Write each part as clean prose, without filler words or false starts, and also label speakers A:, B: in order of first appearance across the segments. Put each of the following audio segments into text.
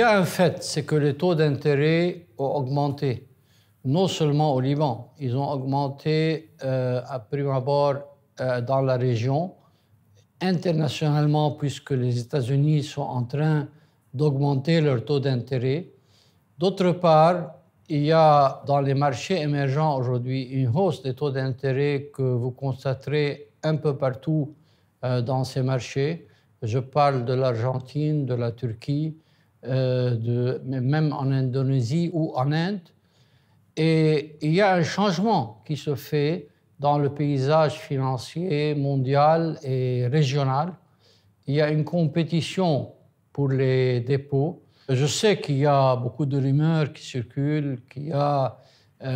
A: y a un fait, c'est que les taux d'intérêt ont augmenté, non seulement au Liban, ils ont augmenté à prime abord dans la région, internationalement, puisque les États-Unis sont en train d'augmenter leur taux d'intérêt. D'autre part, il y a dans les marchés émergents aujourd'hui une hausse des taux d'intérêt que vous constaterez un peu partout dans ces marchés. Je parle de l'Argentine, de la Turquie, même en Indonésie ou en Inde. Et il y a un changement qui se fait dans le paysage financier mondial et régional. Il y a une compétition pour les dépôts. Je sais qu'il y a beaucoup de rumeurs qui circulent, qu'il y a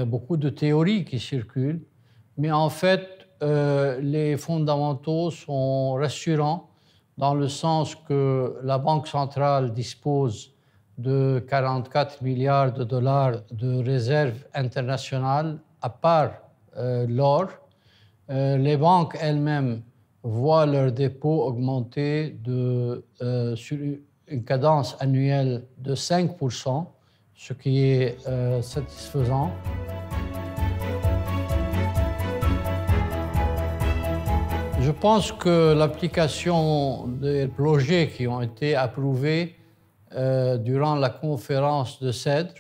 A: beaucoup de théories qui circulent, mais en fait, les fondamentaux sont rassurants dans le sens que la Banque centrale dispose de 44 milliards de dollars de réserves internationales à part l'or. Les banques elles-mêmes voient leurs dépôts augmenter sur une cadence annuelle de 5%, ce qui est satisfaisant. Je pense que l'application des projets qui ont été approuvés durant la conférence de Cèdre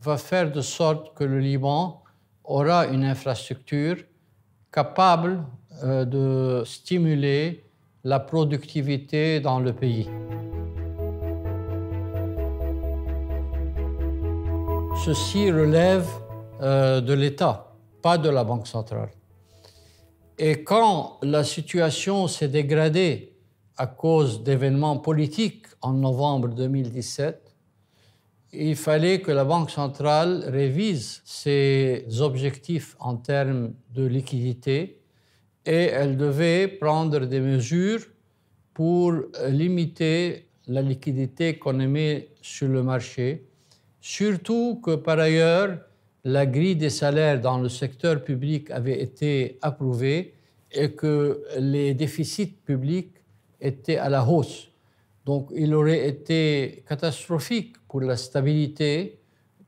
A: va faire de sorte que le Liban aura une infrastructure capable de stimuler la productivité dans le pays. Ceci relève de l'État, pas de la Banque centrale. Et quand la situation s'est dégradée à cause d'événements politiques en novembre 2017, il fallait que la Banque centrale révise ses objectifs en termes de liquidité et elle devait prendre des mesures pour limiter la liquidité qu'on émet sur le marché, surtout que par ailleurs, la grille des salaires dans le secteur public avait été approuvée et que les déficits publics étaient à la hausse. Donc, il aurait été catastrophique pour la stabilité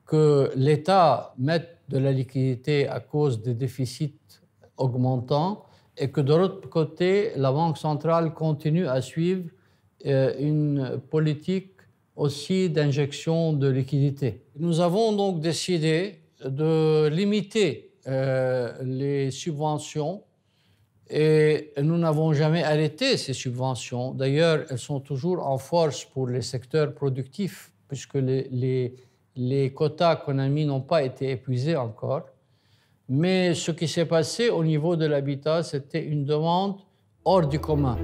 A: que l'État mette de la liquidité à cause des déficits augmentants et que de l'autre côté, la Banque centrale continue à suivre une politique aussi d'injection de liquidité. Nous avons donc décidé de limiter les subventions et nous n'avons jamais arrêté ces subventions. D'ailleurs, elles sont toujours en force pour les secteurs productifs puisque les quotas qu'on a mis n'ont pas été épuisés encore. Mais ce qui s'est passé au niveau de l'habitat, c'était une demande hors du commun.